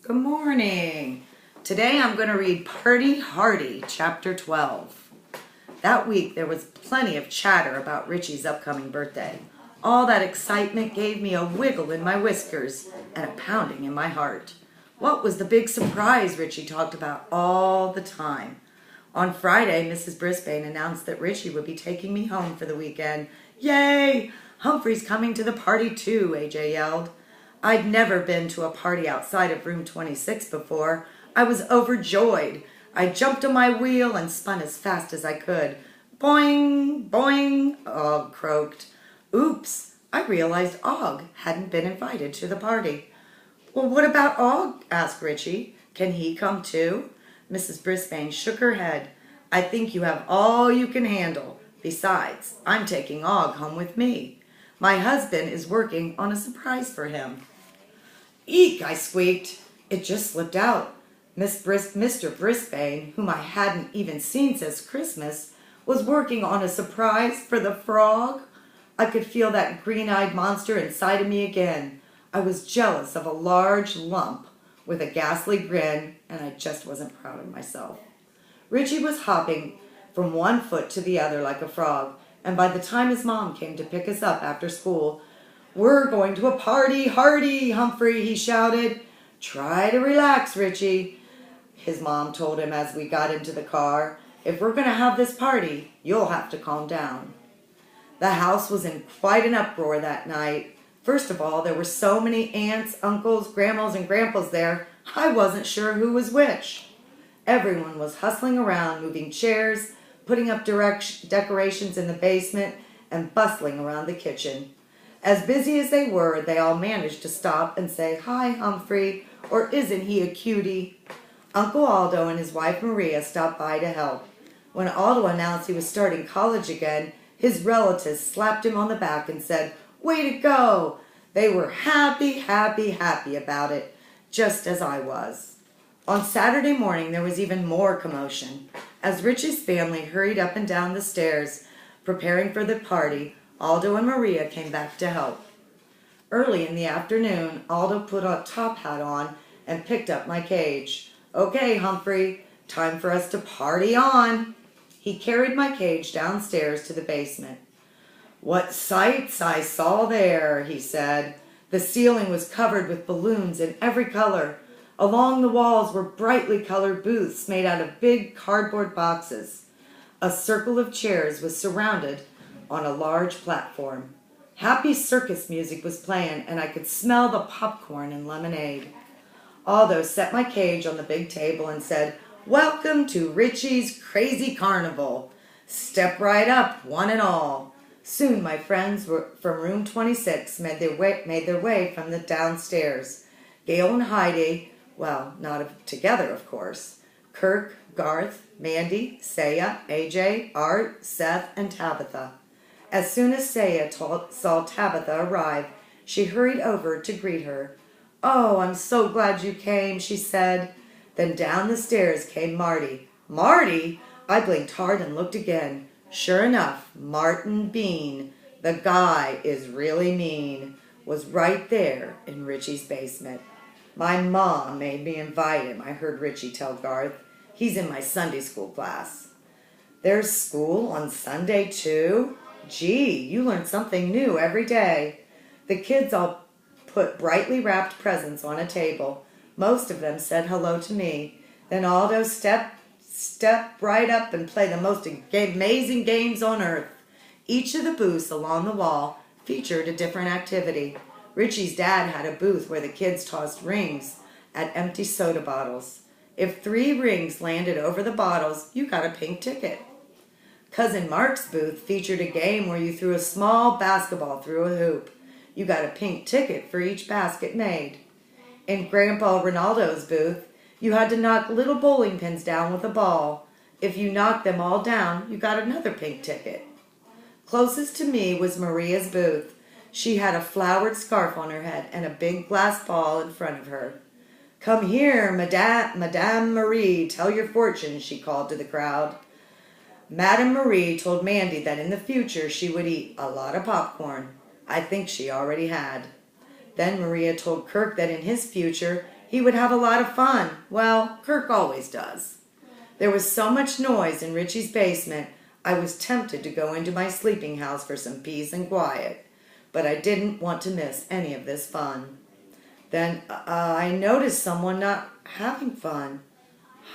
Good morning. Today I'm going to read Party Hardy, Chapter 12. That week there was plenty of chatter about Richie's upcoming birthday. All that excitement gave me a wiggle in my whiskers and a pounding in my heart. What was the big surprise Richie talked about all the time? On Friday, Mrs. Brisbane announced that Richie would be taking me home for the weekend. Yay! Humphrey's coming to the party too, AJ yelled. I'd never been to a party outside of room 26 before. I was overjoyed. I jumped on my wheel and spun as fast as I could. Boing, boing, Og croaked. Oops, I realized Og hadn't been invited to the party. Well, what about Og? Asked Richie. Can he come too? Mrs. Brisbane shook her head. I think you have all you can handle. Besides, I'm taking Og home with me. My husband is working on a surprise for him. Eek, I squeaked. It just slipped out. Mr. Brisbane, whom I hadn't even seen since Christmas, was working on a surprise for the frog. I could feel that green-eyed monster inside of me again. I was jealous of a large lump with a ghastly grin, and I just wasn't proud of myself. Richie was hopping from one foot to the other like a frog, and by the time his mom came to pick us up after school, We're going to a party, Hardy, Humphrey, he shouted. Try to relax, Richie, his mom told him as we got into the car. If we're going to have this party, you'll have to calm down. The house was in quite an uproar that night. First of all, there were so many aunts, uncles, grandmas, and grandpas there, I wasn't sure who was which. Everyone was hustling around, moving chairs, putting up decorations in the basement, and bustling around the kitchen. As busy as they were, they all managed to stop and say, Hi, Humphrey, or isn't he a cutie? Uncle Aldo and his wife Maria stopped by to help. When Aldo announced he was starting college again, his relatives slapped him on the back and said, Way to go! They were happy, happy, happy about it, just as I was. On Saturday morning, there was even more commotion. As Richie's family hurried up and down the stairs, preparing for the party, Aldo and Maria came back to help. Early in the afternoon, Aldo put a top hat on and picked up my cage. Okay, Humphrey, time for us to party on. He carried my cage downstairs to the basement. What sights I saw there, he said. The ceiling was covered with balloons in every color. Along the walls were brightly colored booths made out of big cardboard boxes. A circle of chairs was surrounded on a large platform. Happy circus music was playing, and I could smell the popcorn and lemonade. Aldo set my cage on the big table and said, Welcome to Richie's Crazy Carnival. Step right up, one and all. Soon my friends from room 26 made their way from the downstairs. Gail and Heidi, well, not together, of course. Kirk, Garth, Mandy, Saya, AJ, Art, Seth, and Tabitha. As soon as Saya saw Tabitha arrive, she hurried over to greet her. Oh, I'm so glad you came, she said. Then down the stairs came Marty. Marty? I blinked hard and looked again. Sure enough, Martin Bean, the guy is really mean, was right there in Richie's basement. My mom made me invite him, I heard Richie tell Garth. He's in my Sunday school class. There's school on Sunday too? Gee, you learn something new every day. The kids all put brightly wrapped presents on a table. Most of them said hello to me. Then Aldo stepped right up and played the most amazing games on earth. Each of the booths along the wall featured a different activity. Richie's dad had a booth where the kids tossed rings at empty soda bottles. If 3 rings landed over the bottles, you got a pink ticket. Cousin Mark's booth featured a game where you threw a small basketball through a hoop. You got a pink ticket for each basket made. In Grandpa Ronaldo's booth, you had to knock little bowling pins down with a ball. If you knocked them all down, you got another pink ticket. Closest to me was Maria's booth. She had a flowered scarf on her head and a big glass ball in front of her. Come here, Madame Marie, tell your fortune, she called to the crowd. Madame Marie told Mandy that in the future she would eat a lot of popcorn. I think she already had. Then Maria told Kirk that in his future He would have a lot of fun. Well, Kirk always does. There was so much noise in Richie's basement, I was tempted to go into my sleeping house for some peace and quiet, but I didn't want to miss any of this fun. Then I noticed someone not having fun.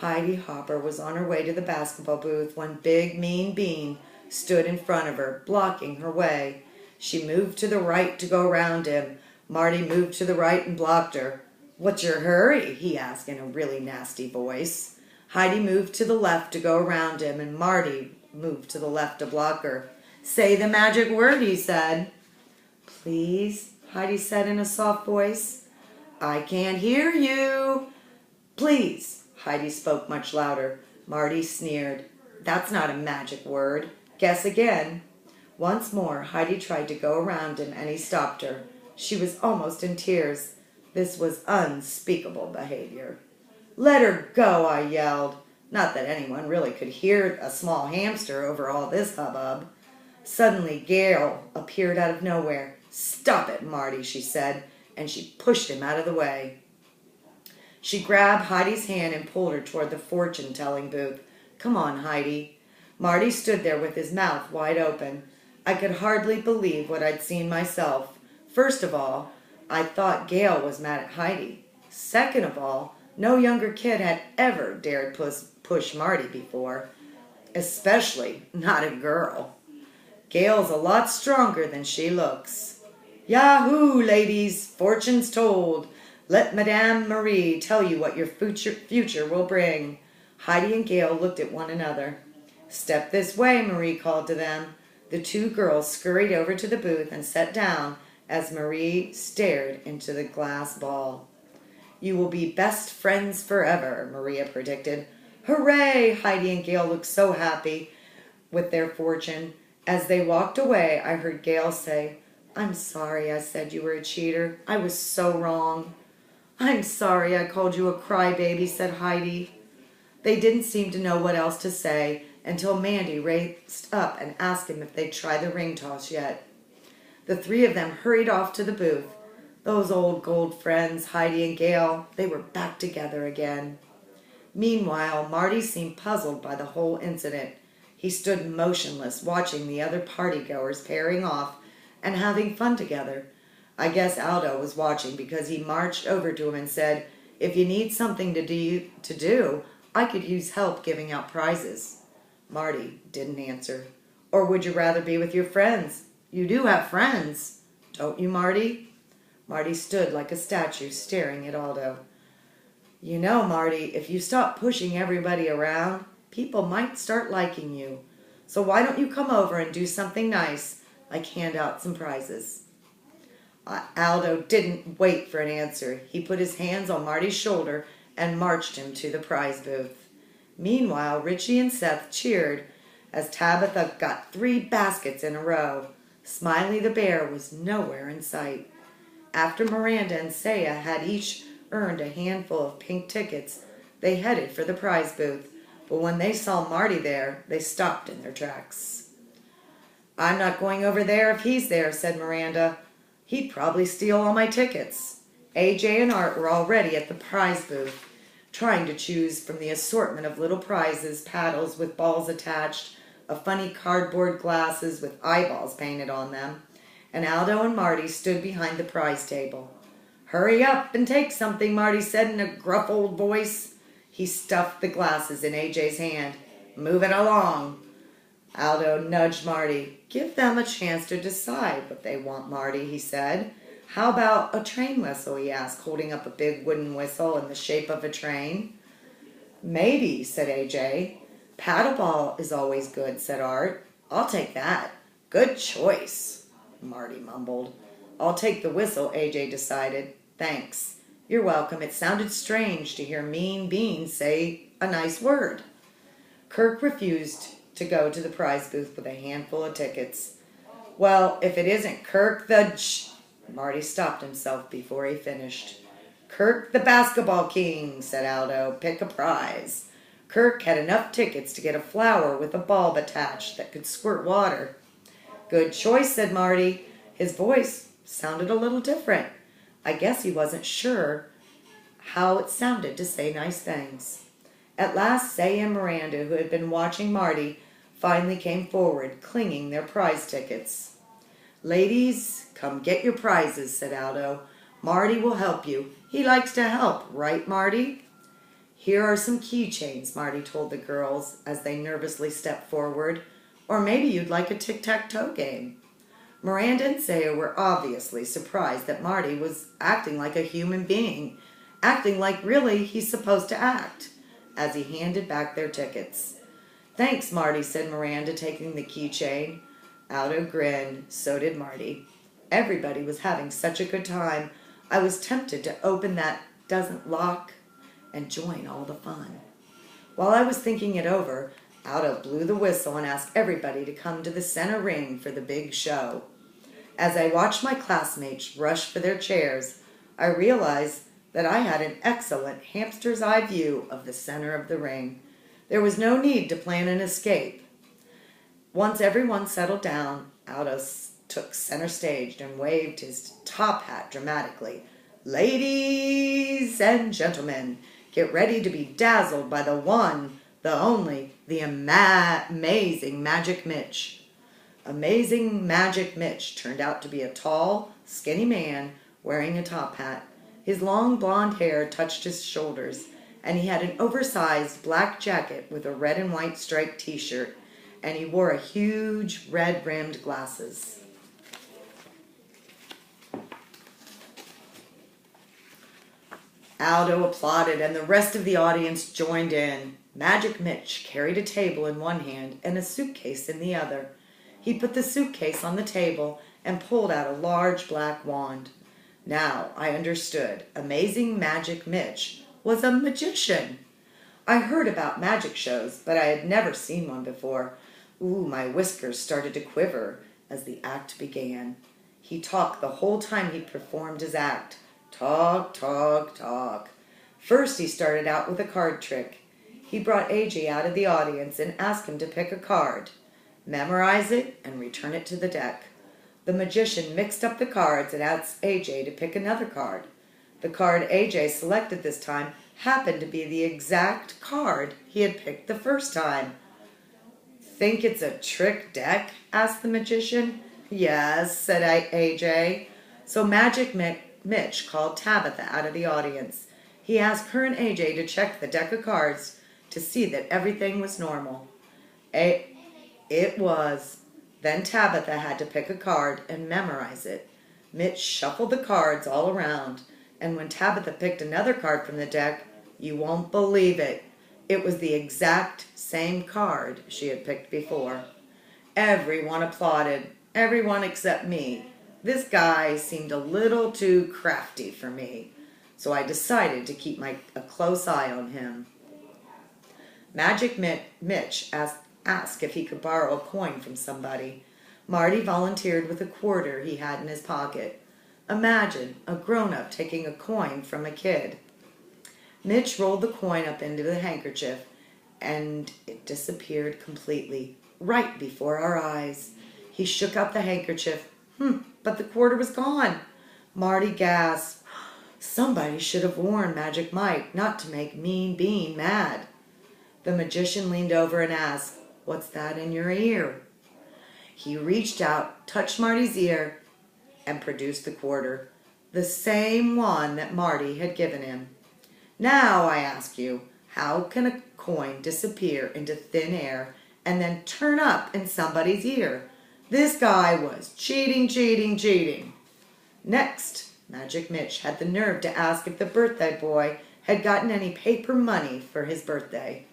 Heidi Hopper was on her way to the basketball booth when Big Mean Bean stood in front of her, blocking her way. She moved to the right to go around him. Marty moved to the right and blocked her. "What's your hurry?" he asked in a really nasty voice. Heidi moved to the left to go around him, and Marty moved to the left to block her. "Say the magic word," he said. "Please," Heidi said in a soft voice. "I can't hear you." "Please." Heidi spoke much louder. Marty sneered. "That's not a magic word. Guess again." Once more, Heidi tried to go around him, and he stopped her. She was almost in tears. This was unspeakable behavior. "Let her go," I yelled. Not that anyone really could hear a small hamster over all this hubbub. Suddenly, Gail appeared out of nowhere. "Stop it, Marty," she said, and she pushed him out of the way. She grabbed Heidi's hand and pulled her toward the fortune-telling booth. "Come on, Heidi." Marty stood there with his mouth wide open. I could hardly believe what I'd seen myself. First of all, I thought Gail was mad at Heidi. Second of all, no younger kid had ever dared push Marty before, especially not a girl. Gail's a lot stronger than she looks. "Yahoo, ladies, fortune's told. Let Madame Marie tell you what your future will bring." Heidi and Gail looked at one another. "Step this way," Marie called to them. The two girls scurried over to the booth and sat down as Marie stared into the glass ball. "You will be best friends forever," Maria predicted. "Hooray!" Heidi and Gail looked so happy with their fortune. As they walked away, I heard Gail say, "I'm sorry I said you were a cheater. I was so wrong." "I'm sorry I called you a crybaby," said Heidi. They didn't seem to know what else to say until Mandy raced up and asked him if they'd try the ring toss yet. The three of them hurried off to the booth. Those old gold friends, Heidi and Gail, they were back together again. Meanwhile, Marty seemed puzzled by the whole incident. He stood motionless, watching the other partygoers pairing off and having fun together. I guess Aldo was watching because he marched over to him and said, "If you need something to do, I could use help giving out prizes." Marty didn't answer. "Or would you rather be with your friends? You do have friends, don't you, Marty?" Marty stood like a statue, staring at Aldo. "You know, Marty, if you stop pushing everybody around, people might start liking you. So why don't you come over and do something nice, like hand out some prizes?" Aldo didn't wait for an answer. He put his hands on Marty's shoulder and marched him to the prize booth. Meanwhile, Richie and Seth cheered as Tabitha got 3 baskets in a row. Smiley the bear was nowhere in sight. After Miranda and Saya had each earned a handful of pink tickets, they headed for the prize booth. But when they saw Marty there, they stopped in their tracks. "I'm not going over there if he's there," said Miranda. "He'd probably steal all my tickets." AJ and Art were already at the prize booth, trying to choose from the assortment of little prizes, paddles with balls attached, of funny cardboard glasses with eyeballs painted on them, and Aldo and Marty stood behind the prize table. "Hurry up and take something," Marty said in a gruff old voice. He stuffed the glasses in AJ's hand. "Move it along." Aldo nudged Marty. "Give them a chance to decide what they want, Marty," he said. "How about a train whistle?" he asked, holding up a big wooden whistle in the shape of a train. "Maybe," said AJ. "Paddleball is always good," said Art. "I'll take that." "Good choice," Marty mumbled. "I'll take the whistle," AJ decided. "Thanks." "You're welcome. It sounded strange to hear Mean Bean say a nice word." Kirk refused to go to the prize booth with a handful of tickets. "Well, if it isn't Kirk the Marty stopped himself before he finished. "Kirk the basketball king," said Aldo. "Pick a prize." Kirk had enough tickets to get a flower with a bulb attached that could squirt water. "Good choice," said Marty. His voice sounded a little different. I guess he wasn't sure how it sounded to say nice things. At last, Say and Miranda, who had been watching Marty, finally came forward, clinging their prize tickets. "Ladies, come get your prizes," said Aldo. "Marty will help you. He likes to help, right, Marty?" "Here are some keychains," Marty told the girls as they nervously stepped forward. "Or maybe you'd like a tic-tac-toe game." Miranda and Saya were obviously surprised that Marty was acting like a human being, acting like really he's supposed to act, as he handed back their tickets. "Thanks, Marty," said Miranda, taking the keychain. Aldo grinned. So did Marty. Everybody was having such a good time. I was tempted to open that doesn't lock and join all the fun. While I was thinking it over, Aldo blew the whistle and asked everybody to come to the center ring for the big show. As I watched my classmates rush for their chairs, I realized that I had an excellent hamster's eye view of the center of the ring. There was no need to plan an escape. Once everyone settled down, Aldo took center stage and waved his top hat dramatically. "Ladies and gentlemen, get ready to be dazzled by the one, the only, the amazing Magic Mitch." Amazing Magic Mitch turned out to be a tall, skinny man wearing a top hat. His long blonde hair touched his shoulders, and he had an oversized black jacket with a red and white striped t-shirt, and he wore a huge red-rimmed glasses. Aldo applauded, and the rest of the audience joined in. Magic Mitch carried a table in one hand and a suitcase in the other. He put the suitcase on the table and pulled out a large black wand. Now I understood. Amazing Magic Mitch was a magician. I heard about magic shows, but I had never seen one before. My whiskers started to quiver as the act began. He talked the whole time he performed his act. Talk, talk, talk. First he started out with a card trick. He brought AJ out of the audience and asked him to pick a card. Memorize it and return it to the deck. The magician mixed up the cards and asked AJ to pick another card. The card AJ selected this time happened to be the exact card he had picked the first time. "Think it's a trick deck?" asked the magician. "Yes," said AJ. So Magic Mitch called Tabitha out of the audience. He asked her and AJ to check the deck of cards to see that everything was normal. It was. Then Tabitha had to pick a card and memorize it. Mitch shuffled the cards all around, and when Tabitha picked another card from the deck, you won't believe it. It was the exact same card she had picked before. Everyone applauded, everyone except me. This guy seemed a little too crafty for me, so I decided to keep a close eye on him. Magic Mitch asked if he could borrow a coin from somebody. Marty volunteered with a quarter he had in his pocket. Imagine a grown-up taking a coin from a kid. Mitch rolled the coin up into the handkerchief, and it disappeared completely, right before our eyes. He shook out the handkerchief. But the quarter was gone. Marty gasped. Somebody should have warned Magic Mike not to make Mean Bean mad. The magician leaned over and asked, "What's that in your ear?" He reached out, touched Marty's ear, and produced the quarter, the same one that Marty had given him. Now I ask you, how can a coin disappear into thin air and then turn up in somebody's ear? This guy was cheating. Next, Magic Mitch had the nerve to ask if the birthday boy had gotten any paper money for his birthday.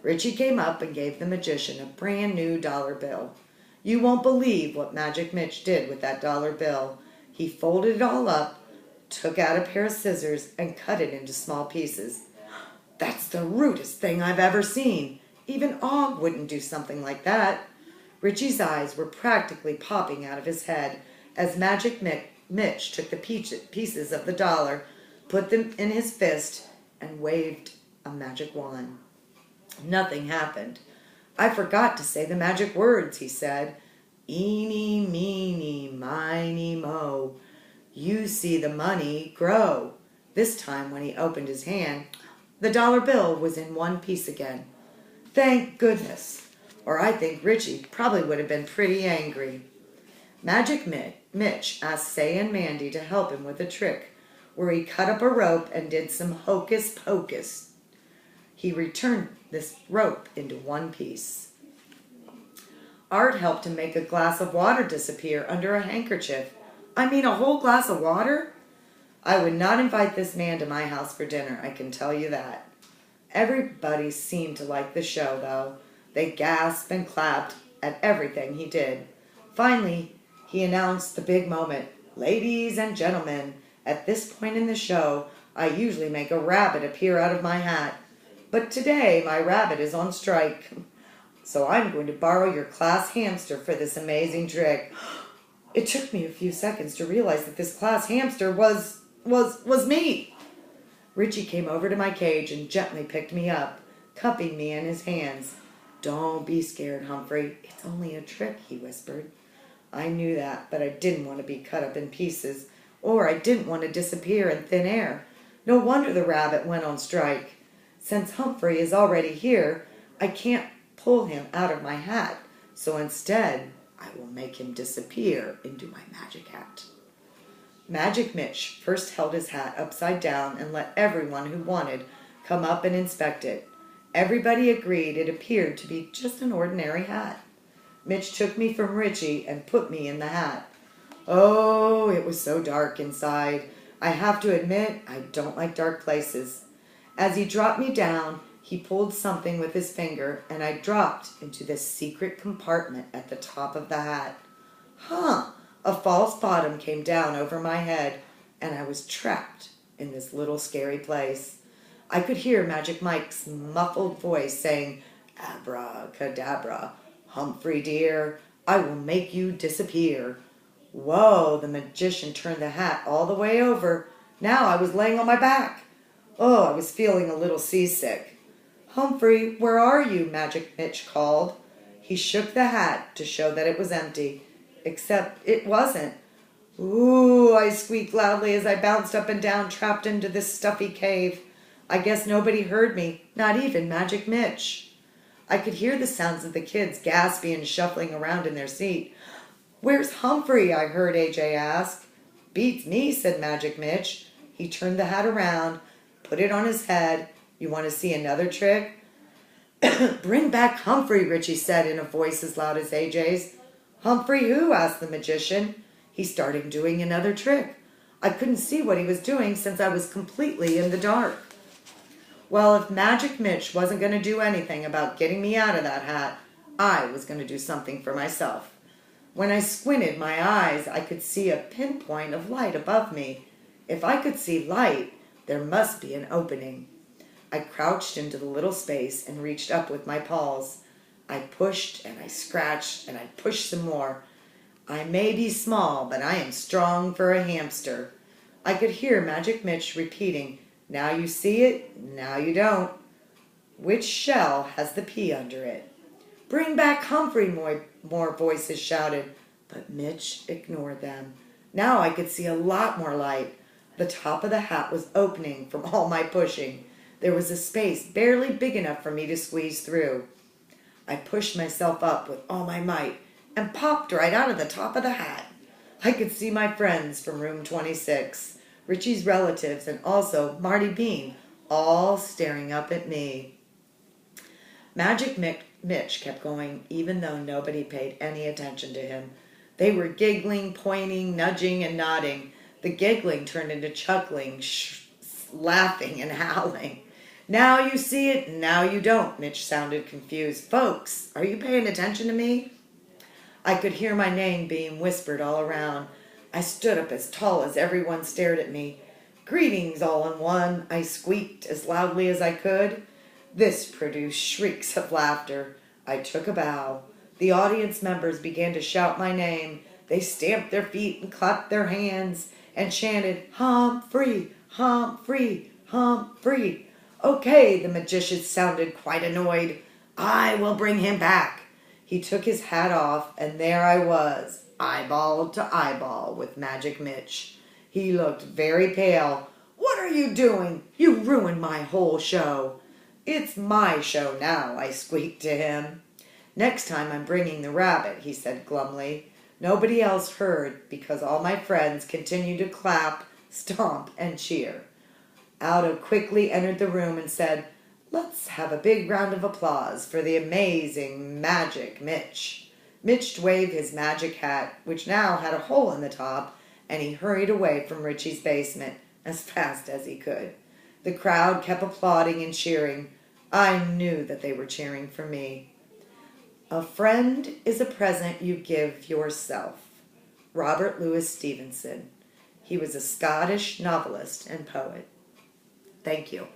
Richie came up and gave the magician a brand new dollar bill. You won't believe what Magic Mitch did with that dollar bill. He folded it all up, took out a pair of scissors, and cut it into small pieces. That's the rudest thing I've ever seen. Even Og wouldn't do something like that. Richie's eyes were practically popping out of his head as Magic Mitch took the pieces of the dollar, put them in his fist, and waved a magic wand. Nothing happened. "I forgot to say the magic words," he said. "Eeny, meeny, miny, mo. You see the money grow. This time, when he opened his hand, the dollar bill was in one piece again. Thank goodness, or I think Richie probably would have been pretty angry. Magic Mitch asked Say and Mandy to help him with a trick where he cut up a rope and did some hocus pocus. He returned this rope into one piece. Art helped him make a glass of water disappear under a handkerchief. I mean, a whole glass of water? I would not invite this man to my house for dinner, I can tell you that. Everybody seemed to like the show, though. They gasped and clapped at everything he did. Finally, he announced the big moment. Ladies and gentlemen, at this point in the show, I usually make a rabbit appear out of my hat. But today, my rabbit is on strike. So I'm going to borrow your class hamster for this amazing trick. It took me a few seconds to realize that this class hamster was me. Richie came over to my cage and gently picked me up, cupping me in his hands. Don't be scared, Humphrey. It's only a trick, he whispered. I knew that, but I didn't want to be cut up in pieces, or I didn't want to disappear in thin air. No wonder the rabbit went on strike. Since Humphrey is already here, I can't pull him out of my hat, so instead I will make him disappear into my magic hat. Magic Mitch first held his hat upside down and let everyone who wanted come up and inspect it. Everybody agreed it appeared to be just an ordinary hat. Mitch took me from Richie and put me in the hat. Oh, it was so dark inside. I have to admit, I don't like dark places. As he dropped me down, he pulled something with his finger, and I dropped into this secret compartment at the top of the hat. A false bottom came down over my head, and I was trapped in this little scary place. I could hear Magic Mike's muffled voice saying, Abracadabra, Humphrey dear, I will make you disappear. Whoa, the magician turned the hat all the way over. Now I was laying on my back. Oh, I was feeling a little seasick. Humphrey, where are you? Magic Mitch called. He shook the hat to show that it was empty, except it wasn't. Ooh, I squeaked loudly as I bounced up and down, trapped into this stuffy cave. I guess nobody heard me, not even Magic Mitch. I could hear the sounds of the kids gasping and shuffling around in their seat. Where's Humphrey? I heard AJ ask. Beats me, said Magic Mitch. He turned the hat around, put it on his head. You want to see another trick? Bring back Humphrey, Richie said in a voice as loud as AJ's. Humphrey who? Asked the magician. He started doing another trick. I couldn't see what he was doing since I was completely in the dark. Well, if Magic Mitch wasn't going to do anything about getting me out of that hat, I was going to do something for myself. When I squinted my eyes, I could see a pinpoint of light above me. If I could see light, there must be an opening. I crouched into the little space and reached up with my paws. I pushed and I scratched and I pushed some more. I may be small, but I am strong for a hamster. I could hear Magic Mitch repeating, now you see it, now you don't. Which shell has the P under it? Bring back Humphrey, more voices shouted, but Mitch ignored them. Now I could see a lot more light. The top of the hat was opening from all my pushing. There was a space barely big enough for me to squeeze through. I pushed myself up with all my might and popped right out of the top of the hat. I could see my friends from room 26, Richie's relatives, and also Marty Bean, all staring up at me. Magic Mitch kept going, even though nobody paid any attention to him. They were giggling, pointing, nudging, and nodding. The giggling turned into chuckling, laughing, and howling. Now you see it, now you don't, Mitch sounded confused. Folks, are you paying attention to me? I could hear my name being whispered all around. I stood up as tall as everyone stared at me. Greetings, all in one, I squeaked as loudly as I could. This produced shrieks of laughter. I took a bow. The audience members began to shout my name. They stamped their feet and clapped their hands and chanted, Humphrey, Humphrey, Humphrey. Okay, the magician sounded quite annoyed. I will bring him back. He took his hat off, and there I was, eyeball to eyeball with Magic Mitch. He looked very pale. "What are you doing? You ruined my whole show." "It's my show now," I squeaked to him. "Next time I'm bringing the rabbit," he said glumly. Nobody else heard because all my friends continued to clap, stomp, and cheer. Aldo quickly entered the room and said, "Let's have a big round of applause for the amazing magic Mitch." Mitch waved his magic hat, which now had a hole in the top, and he hurried away from Richie's basement as fast as he could. The crowd kept applauding and cheering. I knew that they were cheering for me. A friend is a present you give yourself. Robert Louis Stevenson. He was a Scottish novelist and poet. Thank you.